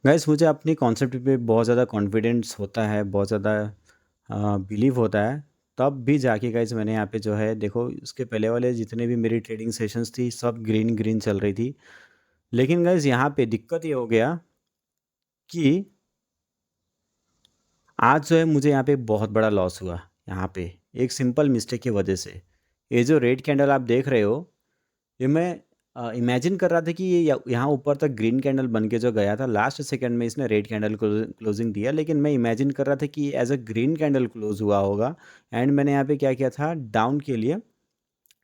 Guys मुझे अपनी concept पे बहुत ज़्यादा कॉन्फिडेंस होता है, बहुत ज़्यादा बिलीव होता है। तब भी जाके गाइस मैंने यहाँ पे जो है देखो उसके पहले वाले जितने भी मेरी ट्रेडिंग सेशंस थी सब ग्रीन ग्रीन चल रही थी। लेकिन गाइस यहाँ पे दिक्कत ये हो गया कि आज जो है मुझे यहाँ पे बहुत बड़ा लॉस हुआ। यहाँ पे एक सिंपल मिस्टेक की वजह से। ये जो रेड कैंडल आप देख रहे हो, ये मैं इमेजिन कर रहा था कि ये यहाँ ऊपर तक ग्रीन कैंडल बन के जो गया था, लास्ट सेकंड में इसने रेड कैंडल क्लोजिंग दिया, लेकिन मैं इमेजिन कर रहा था कि as a green candle close हुआ होगा। एंड मैंने यहाँ पे क्या किया था, डाउन के लिए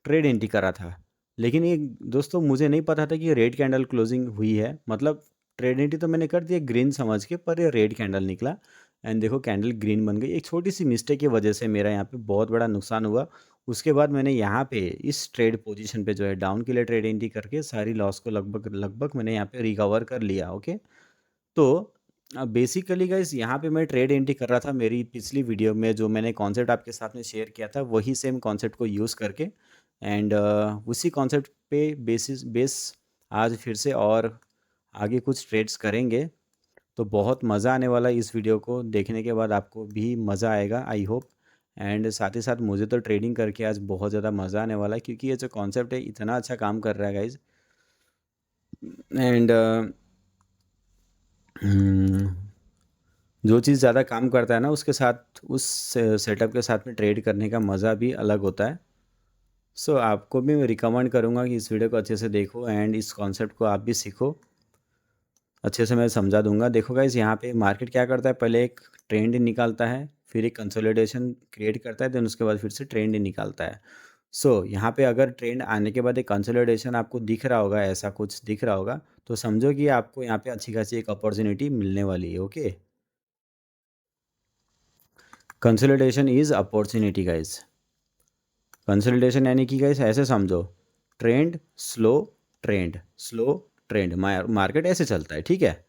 ट्रेड एंट्री करा था। लेकिन ये दोस्तों मुझे नहीं पता था कि रेड कैंडल क्लोजिंग हुई है, मतलब ट्रेड एंट्री तो मैंने कर दिया ग्रीन समझ के, पर ये रेड कैंडल निकला। एंड देखो कैंडल ग्रीन बन गई। एक छोटी सी मिस्टेक की वजह से मेरा यहाँ पे बहुत बड़ा नुकसान हुआ। उसके बाद मैंने यहाँ पे इस ट्रेड पोजीशन पे जो है डाउन के लिए ट्रेड एंट्री करके सारी लॉस को लगभग लगभग मैंने यहाँ पे रिकवर कर लिया। ओके, तो बेसिकली गाइस यहाँ पे मैं ट्रेड एंट्री कर रहा था। मेरी पिछली वीडियो में जो मैंने कॉन्सेप्ट आपके साथ में शेयर किया था वही सेम कॉन्सेप्ट को यूज़ करके, एंड उसी कॉन्सेप्ट पे बेस आज फिर से और आगे कुछ ट्रेड्स करेंगे। तो बहुत मज़ा आने वाला है। इस वीडियो को देखने के बाद आपको भी मज़ा आएगा, आई होप। एंड साथ ही साथ मुझे तो ट्रेडिंग करके आज बहुत ज़्यादा मज़ा आने वाला है, क्योंकि ये जो कॉन्सेप्ट है इतना अच्छा काम कर रहा है गाइज। एंड जो चीज़ ज़्यादा काम करता है ना, उसके साथ उस सेटअप के साथ में ट्रेड करने का मज़ा भी अलग होता है। सो आपको भी मैं रिकमेंड करूँगा कि इस वीडियो को अच्छे से देखो एंड इस कॉन्सेप्ट को आप भी सीखो। अच्छे से मैं समझा दूंगा। देखो गाइस यहाँ पे मार्केट क्या करता है, पहले एक ट्रेंड निकालता है, फिर एक कंसोलिडेशन क्रिएट करता है, देन उसके बाद फिर से ट्रेंड निकालता है। सो यहाँ पे अगर ट्रेंड आने के बाद एक कंसोलिडेशन आपको दिख रहा होगा, ऐसा कुछ दिख रहा होगा, तो समझो कि आपको यहाँ पे अच्छी खासी एक अपॉर्चुनिटी मिलने वाली है। Okay, consolidation is opportunity guys. Consolidation यानी कि गाइस ऐसे समझो, trend slow, trend slow, trend, market ऐसे चलता है, ठीक है।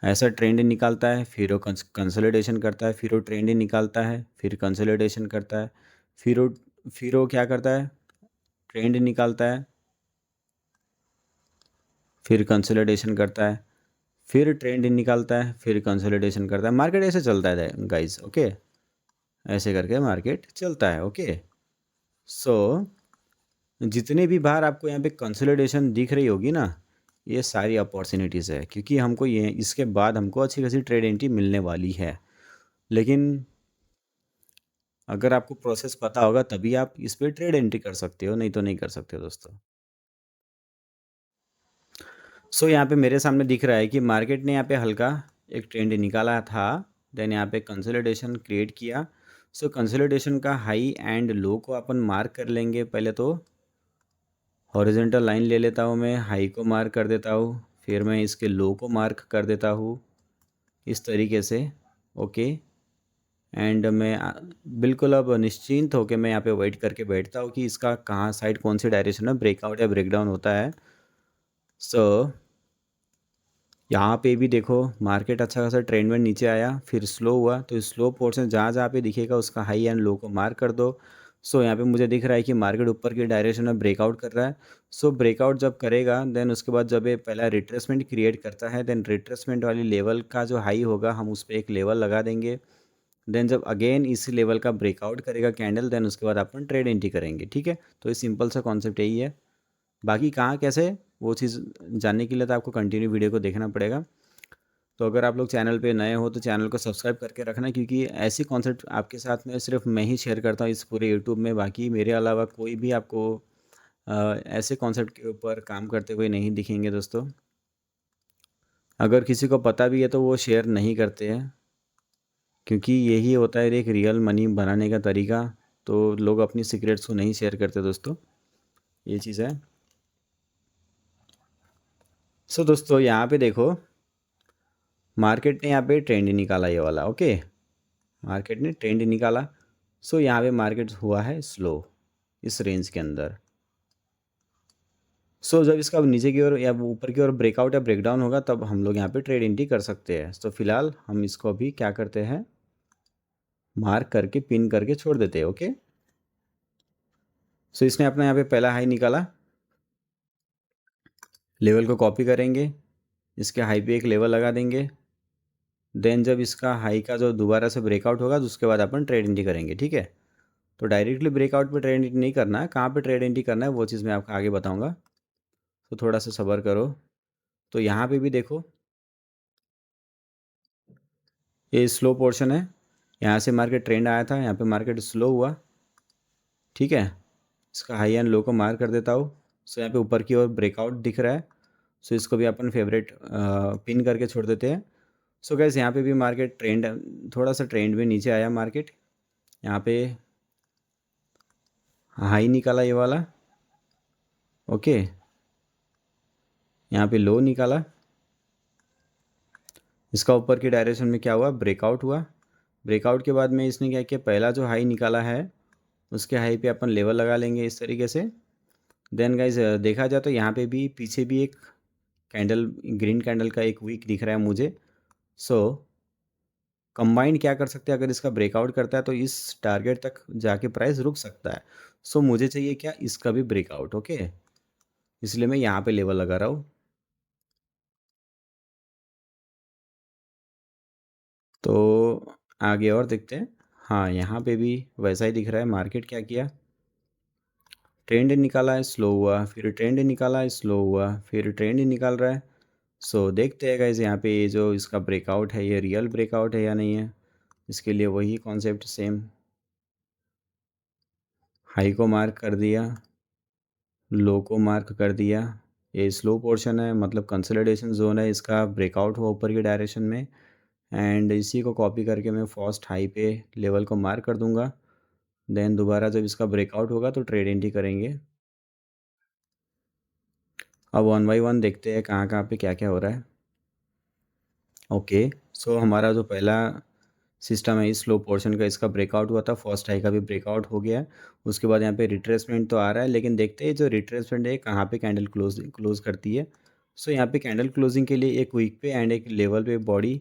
ऐसा ट्रेंड निकालता है, फिर वो कंसोलिडेशन करता है, फिर वो ट्रेंड निकालता है, फिर कंसोलिडेशन करता है, फिर वो क्या करता है, ट्रेंड निकालता है, फिर कंसोलिडेशन करता है, फिर ट्रेंड निकालता है, फिर कंसोलिडेशन करता है। मार्केट ऐसे चलता है गाइस। ओके, ऐसे करके मार्केट चलता है। ओके, सो जितने भी बार आपको यहाँ पे कंसोलिडेशन दिख रही होगी ना, ये सारी अपॉर्चुनिटीज़ है, क्योंकि हमको ये इसके बाद हमको अच्छी खासी ट्रेड एंट्री मिलने वाली है। लेकिन अगर आपको प्रोसेस पता होगा तभी आप इस पे ट्रेड एंट्री कर सकते हो, नहीं तो नहीं कर सकते हो दोस्तों। सो यहाँ पे मेरे सामने दिख रहा है कि मार्केट ने यहाँ पे हल्का एक ट्रेंड निकाला था, देन यहाँ पे कंसोलिडेशन क्रिएट किया। सो कंसोलिडेशन का हाई एंड लो को अपन मार्क कर लेंगे। पहले तो हॉरिजॉन्टल लाइन ले लेता हूँ, मैं हाई को मार्क कर देता हूँ, फिर मैं इसके लो को मार्क कर देता हूँ इस तरीके से। ओके, एंड मैं बिल्कुल अब निश्चिंत होकर मैं यहाँ पे वेट करके बैठता हूँ कि इसका कहाँ साइड कौन सी डायरेक्शन में ब्रेकआउट या ब्रेकडाउन होता है। सो यहाँ पे भी देखो मार्केट अच्छा खासा ट्रेंड में नीचे आया, फिर स्लो हुआ, तो स्लो पोर्शन जहाँ जहाँ पे दिखेगा उसका हाई एंड लो को मार्क कर दो। सो यहाँ पे मुझे दिख रहा है कि मार्केट ऊपर की डायरेक्शन में ब्रेकआउट कर रहा है। सो ब्रेकआउट जब करेगा, देन उसके बाद जब ये पहला रिट्रेसमेंट क्रिएट करता है, देन रिट्रेसमेंट वाली लेवल का जो हाई होगा हम उस पर एक लेवल लगा देंगे। देन जब अगेन इसी लेवल का ब्रेकआउट करेगा कैंडल, देन उसके बाद अपन ट्रेड एंट्री करेंगे, ठीक है। तो ये सिंपल सा कॉन्सेप्ट यही है। बाकी कहाँ कैसे वो चीज़ जानने के लिए तो आपको कंटिन्यू वीडियो को देखना पड़ेगा। तो अगर आप लोग चैनल पे नए हो तो चैनल को सब्सक्राइब करके रखना, क्योंकि ऐसी कॉन्सेप्ट आपके साथ में सिर्फ मैं ही शेयर करता हूँ इस पूरे यूट्यूब में। बाकी मेरे अलावा कोई भी आपको ऐसे कॉन्सेप्ट के ऊपर काम करते हुए नहीं दिखेंगे दोस्तों। अगर किसी को पता भी है तो वो शेयर नहीं करते हैं, क्योंकि यही होता है एक रियल मनी बनाने का तरीका। तो लोग अपनी सीक्रेट्स को नहीं शेयर करते दोस्तों, ये चीज़ है। सो दोस्तों यहाँ पे देखो, मार्केट ने यहाँ पे ट्रेंड निकाला ये वाला। ओके, मार्केट ने ट्रेंड निकाला। सो यहाँ पे मार्केट हुआ है स्लो इस रेंज के अंदर। सो जब इसका नीचे की ओर या ऊपर की ओर ब्रेकआउट या ब्रेकडाउन होगा तब हम लोग यहाँ पे ट्रेड एंट्री कर सकते हैं। तो फिलहाल हम इसको अभी क्या करते हैं, मार्क करके पिन करके छोड़ देते हैं। ओके, सो इसने अपना यहाँ पे पहला हाई निकाला, लेवल को कॉपी करेंगे, इसके हाई पे एक लेवल लगा देंगे। देन जब इसका हाई का जो दोबारा से ब्रेकआउट होगा तो उसके बाद अपन ट्रेड एंट्री करेंगे, ठीक है। तो डायरेक्टली ब्रेकआउट पे ट्रेड एंट्री नहीं करना है, कहाँ पे ट्रेड एंट्री करना है वो चीज़ मैं आपको आगे बताऊँगा। तो थोड़ा सा सब्र करो। तो यहाँ पे भी देखो, ये स्लो पोर्शन है। यहाँ से मार्केट ट्रेंड आया था, यहाँ पे मार्केट स्लो हुआ, ठीक है। इसका हाई एंड लो को मार कर देता हूँ। सो यहाँ पे ऊपर की ओर ब्रेकआउट दिख रहा है। सो इसको भी अपन फेवरेट पिन करके छोड़ देते हैं। सो गैस यहाँ पे भी मार्केट ट्रेंड, थोड़ा सा ट्रेंड में नीचे आया मार्केट। यहाँ पे हाई निकाला ये वाला, ओके। यहाँ पे लो निकाला। इसका ऊपर की डायरेक्शन में क्या हुआ, ब्रेकआउट हुआ। ब्रेकआउट के बाद में इसने क्या किया, पहला जो हाई निकाला है उसके हाई पे अपन लेवल लगा लेंगे इस तरीके से। देन गाइज देखा जाए तो यहाँ पे भी पीछे भी एक कैंडल, ग्रीन कैंडल का एक वीक दिख रहा है मुझे। सो कंबाइंड क्या कर सकते हैं, अगर इसका ब्रेकआउट करता है तो इस टारगेट तक जाके प्राइस रुक सकता है। सो मुझे चाहिए क्या, इसका भी ब्रेकआउट, ओके। इसलिए मैं यहाँ पे लेवल लगा रहा हूँ। तो आगे और देखते हैं। हाँ, यहाँ पे भी वैसा ही दिख रहा है। मार्केट क्या किया, ट्रेंड निकाला है, स्लो हुआ, फिर ट्रेंड निकाला है, स्लो हुआ, फिर ट्रेंड निकाल रहा है। सो देखते हैं गाइस यहाँ पे ये जो इसका ब्रेकआउट है ये रियल ब्रेकआउट है या नहीं है। इसके लिए वही कॉन्सेप्ट सेम, हाई को मार्क कर दिया, लो को मार्क कर दिया। ये स्लो पोर्शन है, मतलब कंसोलिडेशन जोन है, इसका ब्रेकआउट हुआ ऊपर की डायरेक्शन में। एंड इसी को कॉपी करके मैं फर्स्ट हाई पे लेवल को मार्क कर दूंगा। देन दोबारा जब इसका ब्रेकआउट होगा तो ट्रेड एंट्री करेंगे। अब वन बाई वन देखते हैं कहाँ पे क्या क्या हो रहा है। ओके, सो हमारा जो पहला सिस्टम है इस स्लो पोर्शन का, इसका ब्रेकआउट हुआ था, फर्स्ट हाई का भी ब्रेकआउट हो गया है। उसके बाद यहाँ पे रिट्रेसमेंट तो आ रहा है, लेकिन देखते हैं जो रिट्रेसमेंट है कहाँ पे कैंडल क्लोज करती है। सो यहाँ पे कैंडल क्लोजिंग के लिए एक वीक पे एंड एक लेवल पे बॉडी,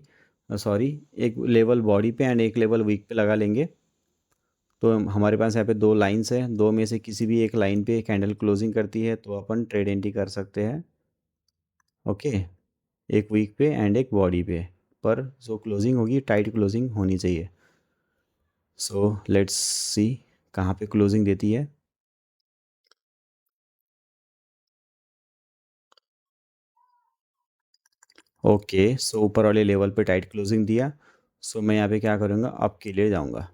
सॉरी, एक लेवल बॉडी पे एंड एक लेवल वीक पे लगा लेंगे। तो हमारे पास यहाँ पे दो लाइंस है, दो में से किसी भी एक लाइन पे कैंडल क्लोजिंग करती है तो अपन ट्रेड एंट्री कर सकते हैं, ओके। एक वीक पे एंड एक बॉडी पे, पर जो क्लोजिंग होगी टाइट क्लोजिंग होनी चाहिए। सो लेट्स सी कहाँ पे क्लोजिंग देती है। ओके, सो ऊपर वाले लेवल पे टाइट क्लोजिंग दिया। सो मैं यहाँ पे क्या करूँगा, अप के लिए जाऊँगा।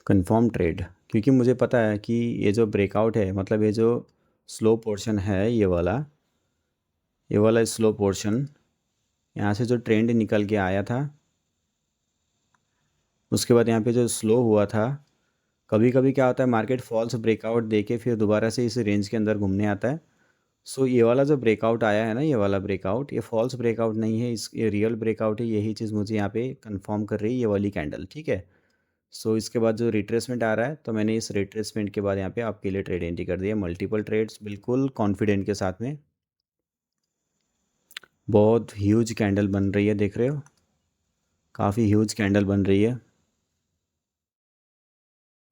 कंफर्म ट्रेड, क्योंकि मुझे पता है कि ये जो ब्रेकआउट है, मतलब ये जो स्लो पोर्शन है, ये वाला स्लो पोर्शन, यहाँ से जो ट्रेंड निकल के आया था उसके बाद यहाँ पे जो स्लो हुआ था, कभी कभी क्या होता है मार्केट फॉल्स ब्रेकआउट देके फिर दोबारा से इस रेंज के अंदर घूमने आता है। सो ये वाला जो ब्रेकआउट आया है ना, ये वाला ब्रेकआउट, ये फॉल्स ब्रेकआउट नहीं है, इस ये रियल ब्रेकआउट है। यही चीज़ मुझे यहाँ पे कंफर्म कर रही है ये वाली कैंडल, ठीक है। सो इसके बाद जो रिट्रेसमेंट आ रहा है, तो मैंने इस रिट्रेसमेंट के बाद यहाँ पे आपके लिए ट्रेड एंट्री कर दिया, मल्टीपल ट्रेड्स बिल्कुल कॉन्फिडेंट के साथ में। बहुत ह्यूज कैंडल बन रही है, देख रहे हो, काफ़ी ह्यूज कैंडल बन रही है।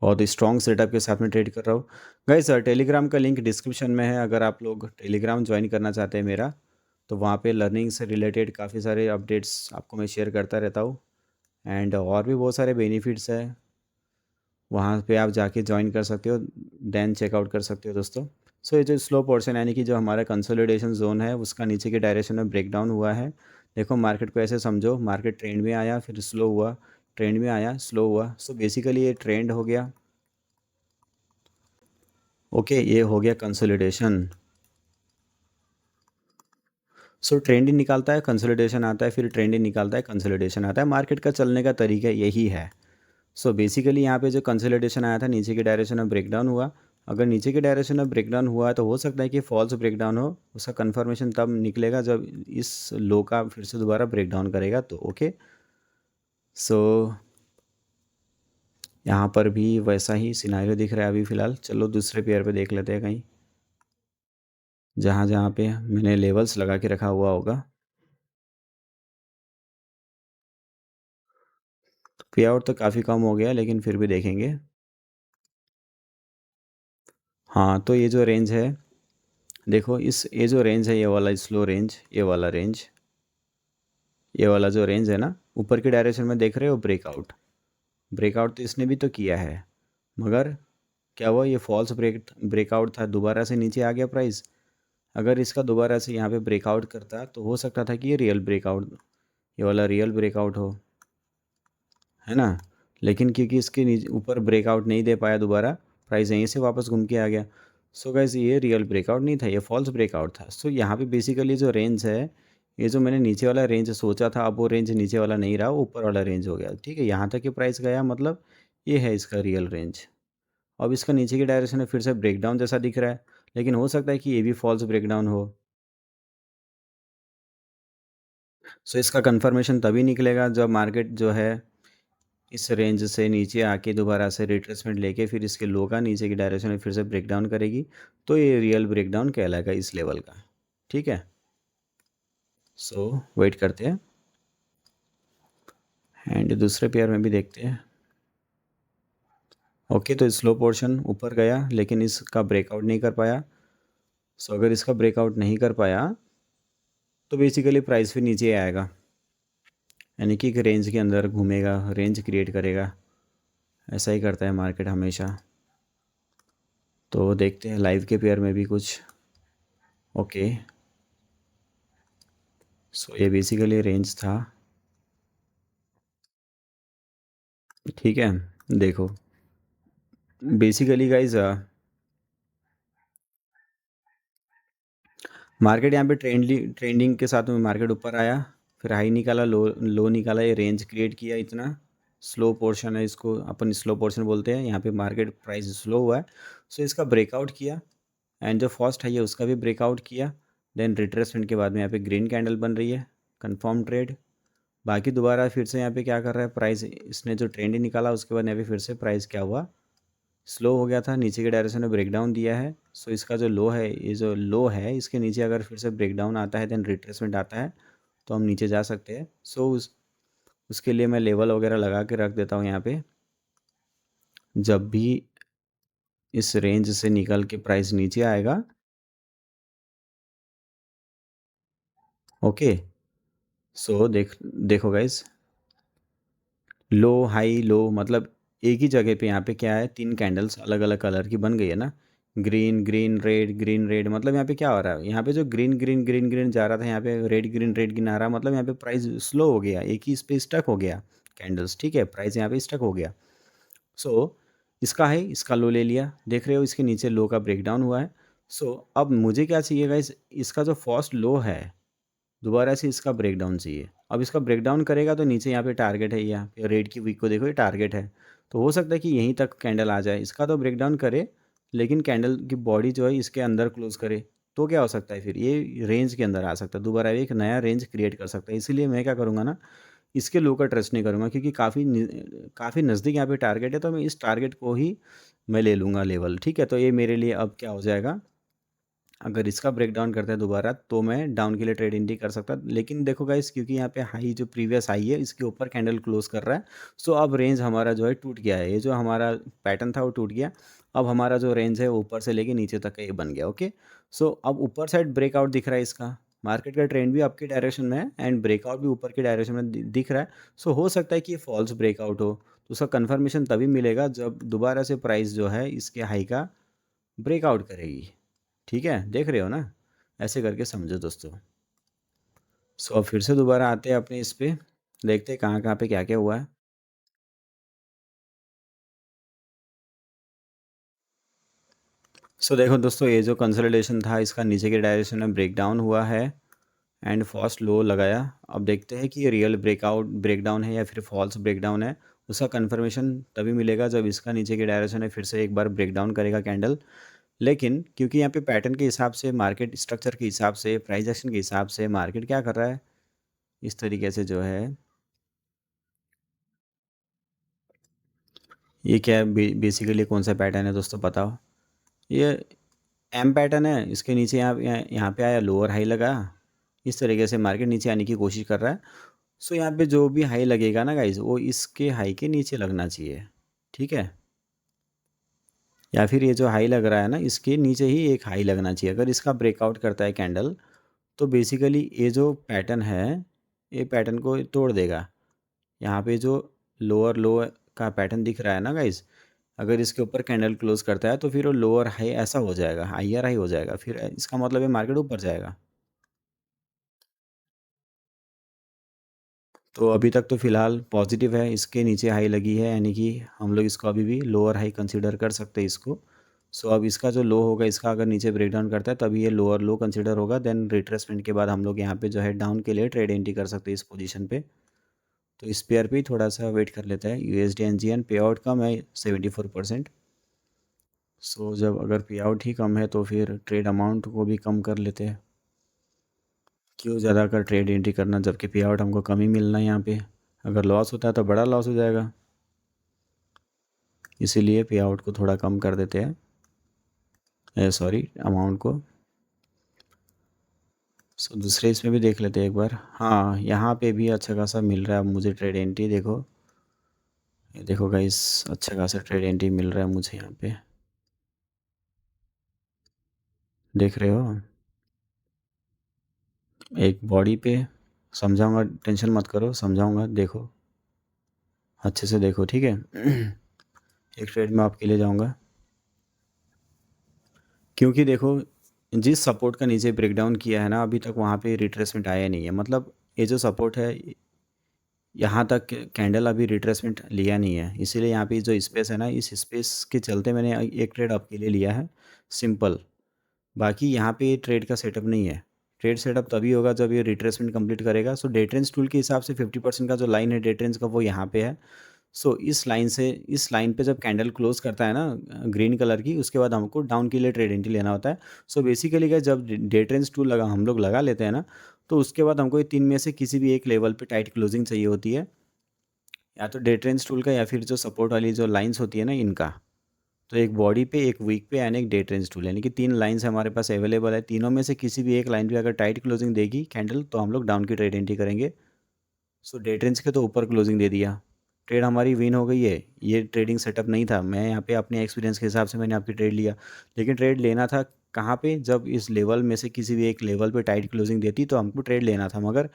बहुत स्ट्रॉन्ग सेटअप के साथ में ट्रेड कर रहा हूँ। गाइस टेलीग्राम का लिंक डिस्क्रिप्शन में है, अगर आप लोग टेलीग्राम ज्वाइन करना चाहते हैं मेरा, तो वहाँ पे लर्निंग से रिलेटेड काफ़ी सारे अपडेट्स आपको मैं शेयर करता रहता हूँ। एंड और भी बहुत सारे बेनिफिट्स है, वहाँ पे आप जाके ज्वाइन कर सकते हो, देन चेकआउट कर सकते हो दोस्तों। सो ये जो स्लो पोर्शन यानी कि जो हमारा कंसोलिडेशन जोन है उसका नीचे के डायरेक्शन में ब्रेक डाउन हुआ है। देखो मार्केट को ऐसे समझो, मार्केट ट्रेंड में आया फिर स्लो हुआ, ट्रेंड में आया स्लो हुआ। सो बेसिकली ये ट्रेंड हो गया, ओके, ये हो गया कंसोलिडेशन। सो ट्रेंड ही निकालता है, कंसोलिडेशन आता है, फिर ट्रेंड ही निकालता है, कंसोलिडेशन आता है। मार्केट का चलने का तरीका यही है। सो बेसिकली यहाँ पे जो कंसोलिडेशन आया था, नीचे के डायरेक्शन में ब्रेकडाउन हुआ। अगर नीचे के डायरेक्शन में ब्रेकडाउन हुआ है तो हो सकता है कि फॉल्स ब्रेकडाउन हो, उसका कंफर्मेशन तब निकलेगा जब इस लो का फिर से दोबारा ब्रेकडाउन करेगा तो, ओके। सो यहाँ पर भी वैसा ही सिनारियो दिख रहा है अभी फ़िलहाल। चलो दूसरे पेयर पे देख लेते हैं कहीं, जहाँ जहाँ पे मैंने लेवल्स लगा के रखा हुआ होगा। पे आउट तो काफ़ी कम हो गया, लेकिन फिर भी देखेंगे। हाँ, तो ये जो रेंज है, देखो ये जो रेंज है, ये वाला स्लो रेंज, ये वाला रेंज, ये वाला जो रेंज है ना, ऊपर की डायरेक्शन में देख रहे हो ब्रेकआउट, ब्रेकआउट तो इसने भी तो किया है, मगर क्या हुआ, ये फॉल्स ब्रेकआउट था, दोबारा से नीचे आ गया प्राइस। अगर इसका दोबारा से यहाँ पे ब्रेकआउट करता तो हो सकता था कि ये रियल ब्रेकआउट, ये वाला रियल ब्रेकआउट हो, है ना। लेकिन क्योंकि इसके नीचे ऊपर ब्रेकआउट नहीं दे पाया दोबारा, प्राइस यहीं से वापस घूम के आ गया। सो गाइस ये रियल ब्रेकआउट नहीं था, ये फॉल्स ब्रेकआउट था। सो यहाँ पे बेसिकली जो रेंज है, ये जो मैंने नीचे वाला रेंज सोचा था, अब वो रेंज नीचे वाला नहीं रहा, वो ऊपर वाला रेंज हो गया। ठीक है, यहाँ तक कि प्राइस गया, मतलब ये है इसका रियल रेंज। अब इसका नीचे की डायरेक्शन में फिर से ब्रेकडाउन जैसा दिख रहा है, लेकिन हो सकता है कि ये भी फॉल्स ब्रेकडाउन हो। सो इसका कंफर्मेशन तभी निकलेगा जब मार्केट जो है इस रेंज से नीचे आके दोबारा से रिट्रेसमेंट लेके फिर इसके लो का नीचे की डायरेक्शन में फिर से ब्रेकडाउन करेगी, तो ये रियल ब्रेकडाउन कहलाएगा इस लेवल का। ठीक है, सो वेट करते हैं एंड दूसरे पेयर में भी देखते हैं। ओके, तो स्लो पोर्शन ऊपर गया लेकिन इसका ब्रेकआउट नहीं कर पाया। सो अगर इसका ब्रेकआउट नहीं कर पाया तो बेसिकली प्राइस फिर नीचे आएगा, यानी कि एक रेंज के अंदर घूमेगा, रेंज क्रिएट करेगा। ऐसा ही करता है मार्केट हमेशा। तो देखते हैं लाइव के पेयर में भी कुछ। ओके, सो ये बेसिकली रेंज था। ठीक है, देखो बेसिकली गाइज मार्केट यहाँ पे ट्रेंडिंग के साथ में मार्केट ऊपर आया, फिर हाई निकाला, लो लो निकाला, ये रेंज क्रिएट किया। इतना स्लो पोर्शन है, इसको अपन स्लो पोर्शन बोलते हैं। यहाँ पे मार्केट प्राइस स्लो हुआ है, सो इसका ब्रेकआउट किया एंड जो फर्स्ट हाई है उसका भी ब्रेकआउट किया। देन रिट्रेसमेंट के बाद में यहाँ पे ग्रीन कैंडल बन रही है, कंफर्म ट्रेड। बाकी दोबारा फिर से यहाँ पे क्या कर रहा है प्राइस, इसने जो ट्रेंड ही निकाला उसके बाद यहाँ पे फिर से प्राइस क्या हुआ, स्लो हो गया था, नीचे के डायरेक्शन में ब्रेकडाउन दिया है। सो इसका जो लो है, ये जो लो है इसके नीचे अगर फिर से ब्रेकडाउन आता है, देन रिट्रेसमेंट आता है, तो हम नीचे जा सकते हैं। सो उसके लिए मैं लेवल वगैरह लगा के रख देता हूँ यहाँ पे। जब भी इस रेंज से निकल के प्राइस नीचे आएगा, ओके, सो देखो गाइस, लो हाई लो, मतलब एक ही जगह पे यहाँ पे क्या है, 3 कैंडल्स अलग अलग कलर की बन गई है ना, green green red green red. मतलब यहाँ पे क्या हो रहा है, यहाँ पे जो ग्रीन ग्रीन ग्रीन ग्रीन जा रहा था, यहाँ पे रेड ग्रीन आ रहा, मतलब यहाँ पे प्राइस स्लो हो गया, एक ही इस पे स्टक हो गया कैंडल्स। ठीक है, प्राइस यहाँ पे स्टक हो गया। सो इसका हाई इसका लो ले लिया, देख रहे हो इसके नीचे लो का ब्रेकडाउन हुआ है। सो अब मुझे क्या चाहिए गाइस, इसका जो फर्स्ट लो है दोबारा से इसका ब्रेकडाउन चाहिए। अब इसका ब्रेकडाउन करेगा तो नीचे यहाँ पे टारगेट है, यहाँ पे रेड की वीक को देखो, ये टारगेट है। तो हो सकता है कि यहीं तक कैंडल आ जाए, इसका तो ब्रेकडाउन करे लेकिन कैंडल की बॉडी जो है इसके अंदर क्लोज करे, तो क्या हो सकता है, फिर ये रेंज के अंदर आ सकता है, दोबारा एक नया रेंज क्रिएट कर सकता है। इसीलिए मैं क्या करूँगा ना, इसके लो का ट्रस्ट नहीं करूँगा, क्योंकि काफ़ी नज़दीक यहाँ पे टारगेट है, तो मैं इस टारगेट को ही मैं ले लूँगा लेवल। ठीक है, तो ये मेरे लिए अब क्या हो जाएगा, अगर इसका ब्रेकडाउन करता है दोबारा तो मैं डाउन के लिए ट्रेड इंडी कर सकता। लेकिन देखो गाइस, क्योंकि यहाँ पे हाई जो प्रीवियस हाई है इसके ऊपर कैंडल क्लोज कर रहा है, सो अब रेंज हमारा जो है टूट गया है, ये जो हमारा पैटर्न था वो टूट गया। अब हमारा जो रेंज है वो ऊपर से लेके नीचे तक का ये बन गया। ओके, सो अब ऊपर साइड ब्रेकआउट दिख रहा है इसका, मार्केट का ट्रेंड भी आपकी डायरेक्शन में है एंड ब्रेकआउट भी ऊपर की डायरेक्शन में दिख रहा है। सो हो सकता है कि ये फॉल्स ब्रेकआउट हो, तो उसका कन्फर्मेशन तभी मिलेगा जब दोबारा से प्राइस जो है इसके हाई का ब्रेकआउट करेगी। ठीक है, देख रहे हो ना, ऐसे करके समझो दोस्तों। सो अब फिर से दोबारा आते हैं अपने इस पे, देखते हैं कहाँ कहाँ पे क्या क्या हुआ है। सो देखो दोस्तों, ये जो कंसोलिडेशन था इसका नीचे के डायरेक्शन में ब्रेकडाउन हुआ है एंड फर्स्ट लो लगाया। अब देखते हैं कि ये रियल ब्रेकडाउन है या फिर फॉल्स ब्रेकडाउन है। उसका कंफर्मेशन तभी मिलेगा जब इसका नीचे के डायरेक्शन में फिर से एक बार ब्रेकडाउन करेगा कैंडल। लेकिन क्योंकि यहाँ पे पैटर्न के हिसाब से, मार्केट स्ट्रक्चर के हिसाब से, प्राइस एक्शन के हिसाब से मार्केट क्या कर रहा है, इस तरीके से जो है, ये क्या है बेसिकली कौन सा पैटर्न है दोस्तों बताओ। ये एम पैटर्न है, इसके नीचे यहाँ पे आया, लोअर हाई लगा, इस तरीके से मार्केट नीचे आने की कोशिश कर रहा है। सो यहाँ पे जो भी हाई लगेगा ना गाइज, वो इसके हाई के नीचे लगना चाहिए। ठीक है, या फिर ये जो हाई लग रहा है ना, इसके नीचे ही एक हाई लगना चाहिए। अगर इसका ब्रेकआउट करता है कैंडल, तो बेसिकली ये जो पैटर्न है, ये पैटर्न को तोड़ देगा। यहाँ पे जो लोअर लो का पैटर्न दिख रहा है ना गाइस, अगर इसके ऊपर कैंडल क्लोज करता है तो फिर वो लोअर हाई ऐसा हो जाएगा, हायर हाई हो जाएगा, फिर इसका मतलब है मार्केट ऊपर जाएगा। तो अभी तक तो फ़िलहाल पॉजिटिव है, इसके नीचे हाई लगी है, यानी कि हम लोग इसको अभी भी लोअर हाई कंसीडर कर सकते हैं इसको। सो अब इसका जो लो होगा, इसका अगर नीचे ब्रेकडाउन करता है तभी ये लोअर लो कंसीडर होगा। देन रिट्रेसमेंट के बाद हम लोग यहाँ पे जो है डाउन के लिए ट्रेड एंट्री कर सकते हैं इस पोजीशन पे। तो इस पेयर पे ही थोड़ा सा वेट कर लेता है। यूएसडी एनजीएन पे आउट कम है 74%। सो जब अगर पे आउट ही कम है तो फिर ट्रेड अमाउंट को भी कम कर लेते हैं। क्यों ज़्यादा कर ट्रेड एंट्री करना, जबकि पे आउट हमको कम ही मिलना है यहाँ पे। अगर लॉस होता है तो बड़ा लॉस हो जाएगा, इसीलिए पे आउट को थोड़ा कम कर देते हैं, सॉरी अमाउंट को। सो दूसरे इसमें भी देख लेते हैं एक बार। हाँ, यहाँ पे भी अच्छा खासा मिल रहा है अब मुझे ट्रेड एंट्री। देखो ये देखो गाइस, अच्छा खासा ट्रेड एंट्री मिल रहा है मुझे यहाँ पे, देख रहे हो। एक बॉडी पे समझाऊंगा, टेंशन मत करो, समझाऊंगा, देखो अच्छे से देखो, ठीक है। एक ट्रेड में आपके लिए जाऊंगा, क्योंकि देखो जिस सपोर्ट का नीचे ब्रेकडाउन किया है ना, अभी तक वहाँ पे रिट्रेसमेंट आया नहीं है। मतलब ये जो सपोर्ट है, यहाँ तक कैंडल अभी रिट्रेसमेंट लिया नहीं है, इसीलिए यहाँ पे जो स्पेस है ना, इस स्पेस के चलते मैंने एक ट्रेड आपके लिए लिया है, सिंपल। बाकी यहाँ पे ट्रेड का सेटअप नहीं है। ट्रेड सेटअप तभी होगा जब ये रिट्रेसमेंट कंप्लीट करेगा। सो डे ट्रेंड्स टूल के हिसाब से 50% का जो लाइन है डे ट्रेंड्स का, वो यहाँ पे है। सो इस लाइन पे जब कैंडल क्लोज करता है ना ग्रीन कलर की, उसके बाद हमको डाउन के लिए ट्रेड एंट्री लेना होता है। सो बेसिकली क्या, जब डे ट्रेंड्स टूल हम लोग लगा लेते हैं ना, तो उसके बाद हमको ये तीन में से किसी भी एक लेवल पे टाइट क्लोजिंग चाहिए होती है, या तो डे ट्रेंड्स टूल का, या फिर जो सपोर्ट वाली जो लाइन्स होती है ना इनका। तो एक बॉडी पे, एक वीक पे, एंड एक डे ट्रेंड्स टूल, यानी कि तीन लाइंस हमारे पास अवेलेबल है। तीनों में से किसी भी एक लाइन पे अगर टाइट क्लोजिंग देगी कैंडल, तो हम लोग डाउन की ट्रेड एंट्री करेंगे। सो डे ट्रेंड्स के तो ऊपर क्लोजिंग दे दिया, ट्रेड हमारी विन हो गई है। ये ट्रेडिंग सेटअप नहीं था, मैं यहाँ पे अपने एक्सपीरियंस के हिसाब से मैंने आपकी ट्रेड लिया। लेकिन ट्रेड लेना था कहाँ पे, जब इस लेवल में से किसी भी एक लेवल पे टाइट क्लोजिंग देती तो हमको ट्रेड लेना था। मगर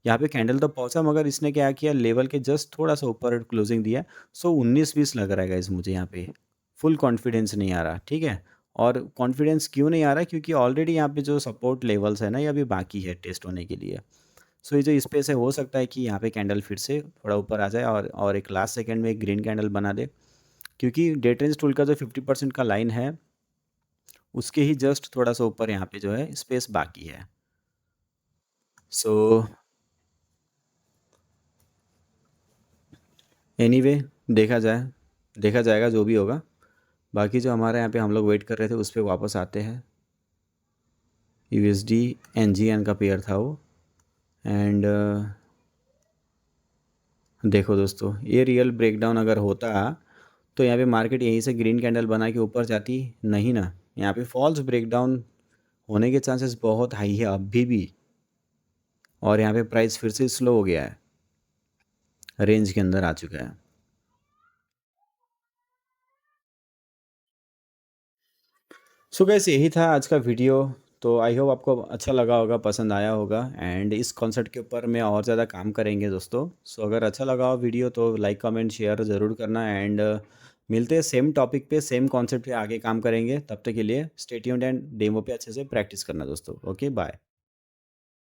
यहाँ पे कैंडल तो पहुँचा, मगर इसने क्या किया, लेवल के जस्ट थोड़ा सा ऊपर क्लोजिंग दिया। सो 19-20 लग रहा है गाइस मुझे यहाँ पे, फुल कॉन्फिडेंस नहीं आ रहा, ठीक है। और कॉन्फिडेंस क्यों नहीं आ रहा, क्योंकि ऑलरेडी यहाँ पे जो सपोर्ट लेवल्स है ना, ये अभी बाकी है टेस्ट होने के लिए। सो ये जो स्पेस है, हो सकता है कि यहाँ पे कैंडल फिर से थोड़ा ऊपर आ जाए और एक लास्ट सेकंड में एक ग्रीन कैंडल बना दे, क्योंकि डे ट्रेंड्स टूल का जो 50% का लाइन है, उसके ही जस्ट थोड़ा सा ऊपर यहाँ पे जो है स्पेस बाकी है। सो एनीवे, देखा जाएगा जो भी होगा। बाकी जो हमारे यहाँ पे हम लोग वेट कर रहे थे, उस पर वापस आते हैं। यूएसडी एनजीएन का पेयर था वो। एंड देखो दोस्तों, ये रियल ब्रेकडाउन अगर होता तो यहाँ पे मार्केट यहीं से ग्रीन कैंडल बना के ऊपर जाती, नहीं ना। यहाँ पे फॉल्स ब्रेकडाउन होने के चांसेस बहुत हाई है अभी भी, और यहाँ पे प्राइस फिर से स्लो हो गया है, रेंज के अंदर आ चुका है। सो गैस, यही था आज का वीडियो। तो आई होप आपको अच्छा लगा होगा, पसंद आया होगा, एंड इस कॉन्सेप्ट के ऊपर मैं और ज़्यादा काम करेंगे दोस्तों। सो अगर अच्छा लगा हो वीडियो तो लाइक कमेंट शेयर ज़रूर करना। एंड मिलते हैं सेम टॉपिक पे, सेम कॉन्सेप्ट पे आगे काम करेंगे। तब तक के लिए स्टे ट्यून्ड एंड डेमो पे अच्छे से प्रैक्टिस करना दोस्तों। Okay, bye.